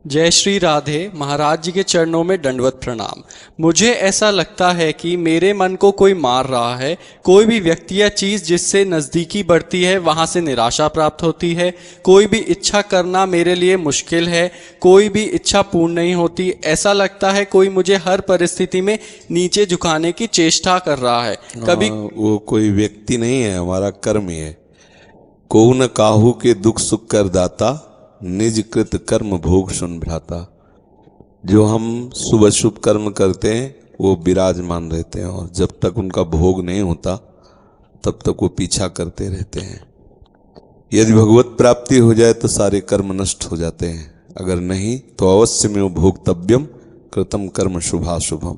जय श्री राधे। महाराज जी के चरणों में दंडवत प्रणाम। मुझे ऐसा लगता है कि मेरे मन को कोई मार रहा है। कोई भी व्यक्ति या चीज़ जिससे नज़दीकी बढ़ती है वहाँ से निराशा प्राप्त होती है। कोई भी इच्छा करना मेरे लिए मुश्किल है। कोई भी इच्छा पूर्ण नहीं होती। ऐसा लगता है कोई मुझे हर परिस्थिति में नीचे झुकाने की चेष्टा कर रहा है। कभी वो कोई व्यक्ति नहीं है, हमारा कर्म ही है। को न काहू के दुख सुख कर दाता, निज कृत कर्म भोग सुन भ्राता। जो हम शुभ शुभ कर्म करते हैं वो विराजमान रहते हैं, और जब तक उनका भोग नहीं होता तब तक वो पीछा करते रहते हैं। यदि भगवत प्राप्ति हो जाए तो सारे कर्म नष्ट हो जाते हैं, अगर नहीं तो अवश्य में भोक्तव्यम कृतम कर्म शुभाशुभम।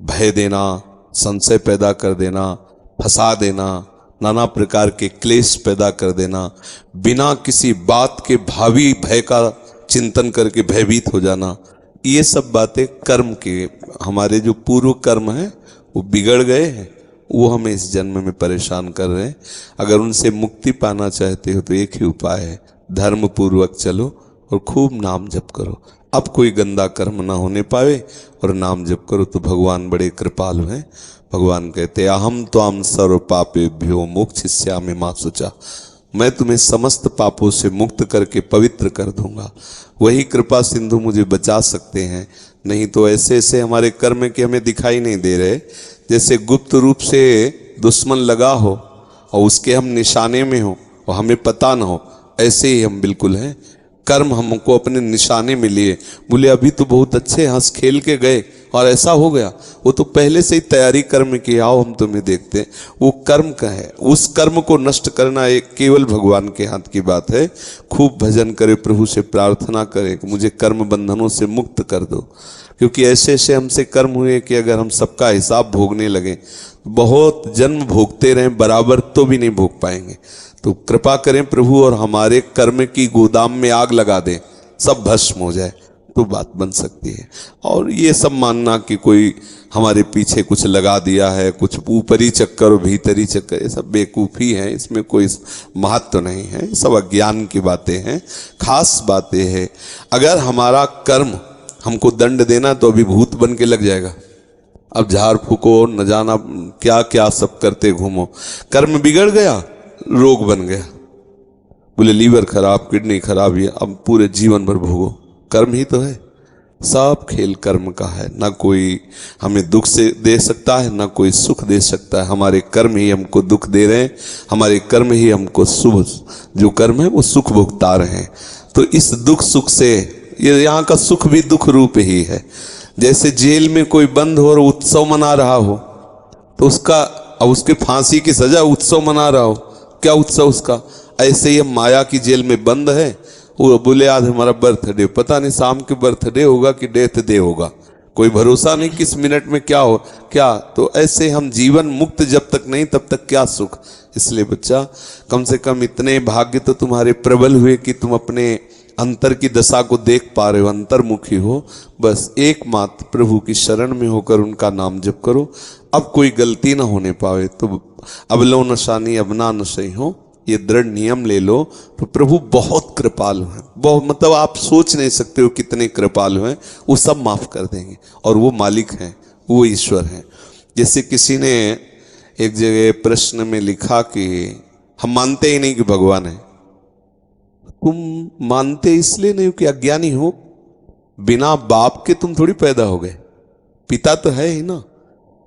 भय देना, संशय पैदा कर देना, फंसा देना, नाना प्रकार के क्लेश पैदा कर देना, बिना किसी बात के भावी भय का चिंतन करके भयभीत हो जाना, ये सब बातें कर्म के, हमारे जो पूर्व कर्म हैं वो बिगड़ गए हैं, वो हमें इस जन्म में परेशान कर रहे हैं। अगर उनसे मुक्ति पाना चाहते हो तो एक ही उपाय है, धर्म पूर्वक चलो और खूब नाम जप करो। अब कोई गंदा कर्म ना होने पावे और नाम जप करो तो भगवान बड़े कृपालु हैं। भगवान कहते हैं अहम त्वाम सर्व पापेभ्यो मोक्षयिष्यामि मा शुचा। मैं तुम्हें समस्त पापों से मुक्त करके पवित्र कर दूंगा। वही कृपा सिंधु मुझे बचा सकते हैं, नहीं तो ऐसे ऐसे हमारे कर्म के हमें दिखाई नहीं दे रहे। जैसे गुप्त रूप से दुश्मन लगा हो और उसके हम निशाने में हो और हमें पता ना हो, ऐसे ही हम बिल्कुल हैं। कर्म हमको अपने निशाने में लिए, बोले अभी तो बहुत अच्छे हंस खेल के गए और ऐसा हो गया। वो तो पहले से ही तैयारी कर्म की, आओ हम तुम्हें देखते हैं। वो कर्म का है, उस कर्म को नष्ट करना एक केवल भगवान के हाथ की बात है। खूब भजन करे, प्रभु से प्रार्थना करे कि मुझे कर्म बंधनों से मुक्त कर दो, क्योंकि ऐसे ऐसे हमसे कर्म हुए कि अगर हम सबका हिसाब भोगने लगे, बहुत जन्म भोगते रहें बराबर तो भी नहीं भोग पाएंगे। तो कृपा करें प्रभु और हमारे कर्म की गोदाम में आग लगा दें, सब भस्म हो जाए, तो बात बन सकती है। और ये सब मानना कि कोई हमारे पीछे कुछ लगा दिया है, कुछ ऊपरी चक्कर और भीतरी चक्कर, ये सब बेवकूफ़ी है, इसमें कोई महत्व नहीं है, ये सब अज्ञान की बातें हैं। खास बातें हैं, अगर हमारा कर्म हमको दंड देना तो अभी भूत बन के लग जाएगा। अब झाड़ फूको, न जाना क्या क्या सब करते घूमो, कर्म बिगड़ गया, रोग बन गया, बोले लीवर खराब, किडनी खराब, ये अब पूरे जीवन भर भोगो। कर्म ही तो है, सब खेल कर्म का है। ना कोई हमें दुख से दे सकता है, ना कोई सुख दे सकता है। हमारे कर्म ही हमको दुख दे रहे हैं, हमारे कर्म ही हमको शुभ जो कर्म है वो सुख भुगता रहे हैं। तो इस दुख सुख से, ये यहाँ का सुख भी दुख रूप ही है। जैसे जेल में कोई बंद हो और उत्सव मना रहा हो, तो उसका, अब उसके फांसी की सजा उत्सव मना रहा हो, क्या उत्सव उसका। ऐसे ही हम माया की जेल में बंद है, वो बोले आज हमारा बर्थडे, पता नहीं शाम के बर्थडे होगा कि डेथ डे होगा, कोई भरोसा नहीं किस मिनट में क्या हो क्या। तो ऐसे हम जीवन मुक्त जब तक नहीं तब तक क्या सुख। इसलिए बच्चा, कम से कम इतने भाग्य तो तुम्हारे प्रबल हुए कि तुम अपने अंतर की दशा को देख पा रहे हो, अंतर्मुखी हो। बस एकमात्र प्रभु की शरण में होकर उनका नाम जप करो। अब कोई गलती ना होने पावे, तो अबलो नशानी अबना नशई हो, ये दृढ़ नियम ले लो। तो प्रभु बहुत कृपालु हैं, बहुत, मतलब आप सोच नहीं सकते हो कितने कृपालु हैं। वो सब माफ कर देंगे, और वो मालिक हैं, वो ईश्वर हैं। जैसे किसी ने एक जगह प्रश्न में लिखा कि हम मानते ही नहीं कि भगवान है। तुम मानते इसलिए नहीं हो कि अज्ञानी हो, बिना बाप के तुम थोड़ी पैदा हो गए, पिता तो है ही ना।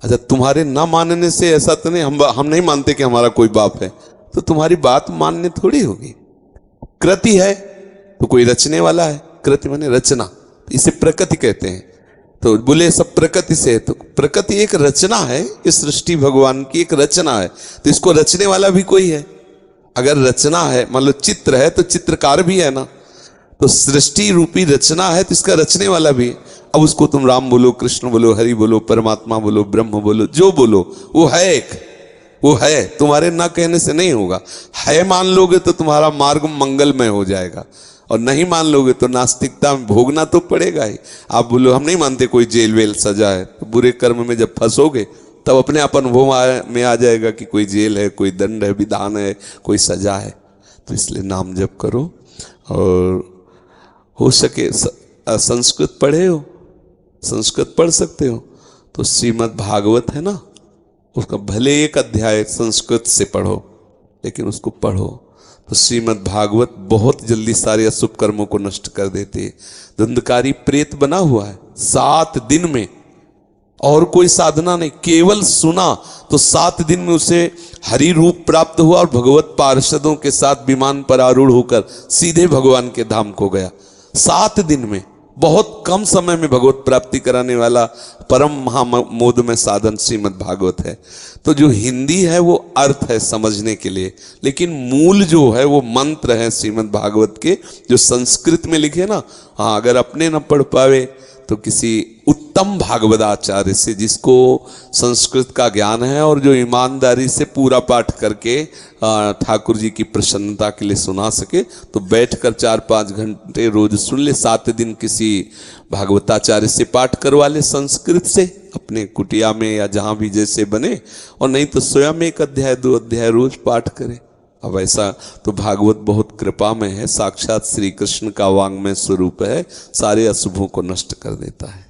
अच्छा, तुम्हारे ना मानने से ऐसा तो नहीं, हम नहीं मानते कि हमारा कोई बाप है, तो तुम्हारी बात मानने थोड़ी होगी। कृति है तो कोई रचने वाला है, कृति माने रचना, इसे प्रकृति कहते हैं। तो बोले सब प्रकृति से है, तो प्रकृति एक रचना है, इस सृष्टि भगवान की एक रचना है, तो इसको रचने वाला भी कोई है। अगर रचना है, मान लो चित्र है तो चित्रकार भी है ना, तो सृष्टि रूपी रचना है तो इसका रचने वाला भी है। अब उसको तुम राम बोलो, कृष्ण बोलो, हरि बोलो, परमात्मा बोलो, ब्रह्म बोलो, जो बोलो, वो है एक, वो है, तुम्हारे ना कहने से नहीं होगा। है मान लोगे तो तुम्हारा मार्ग मंगलमय हो जाएगा, और नहीं मान लोगे तो नास्तिकता में भोगना तो पड़ेगा ही। आप बोलो हम नहीं मानते कोई जेल वेल सजा है, तो बुरे कर्म में जब फंसोगे तब अपने आप अनुभव में आ जाएगा कि कोई जेल है, कोई दंड है, विधान है, कोई सजा है। तो इसलिए नाम जप करो, और हो सके संस्कृत पढ़े हो, संस्कृत पढ़ सकते हो, तो श्रीमद् भागवत है ना, उसका भले एक अध्याय संस्कृत से पढ़ो, लेकिन उसको पढ़ो। तो श्रीमद् भागवत बहुत जल्दी सारे अशुभ कर्मों को नष्ट कर देते। धुंधकारी प्रेत बना हुआ है 7 दिन में, और कोई साधना नहीं, केवल सुना तो 7 दिन में उसे हरि रूप प्राप्त हुआ और भगवत पार्षदों के साथ विमान पर आरूढ़ होकर सीधे भगवान के धाम को गया। 7 दिन में, बहुत कम समय में भगवत प्राप्ति कराने वाला परम महामोदमय साधन श्रीमद् भागवत है। तो जो हिंदी है वो अर्थ है समझने के लिए, लेकिन मूल जो है वो मंत्र है श्रीमद् भागवत के, जो संस्कृत में लिखे ना। हाँ, अगर अपने न पढ़ पावे तो किसी उत्तम भागवताचार्य से, जिसको संस्कृत का ज्ञान है और जो ईमानदारी से पूरा पाठ करके ठाकुर जी की प्रसन्नता के लिए सुना सके, तो बैठकर 4-5 घंटे रोज सुन ले। 7 दिन किसी भागवताचार्य से पाठ करवा ले संस्कृत से, अपने कुटिया में या जहाँ भी जैसे बने, और नहीं तो स्वयं 1 अध्याय 2 अध्याय रोज पाठ करे। अब ऐसा तो भागवत बहुत कृपामय है, साक्षात श्री कृष्ण का वांग्मय स्वरूप है, सारे अशुभों को नष्ट कर देता है।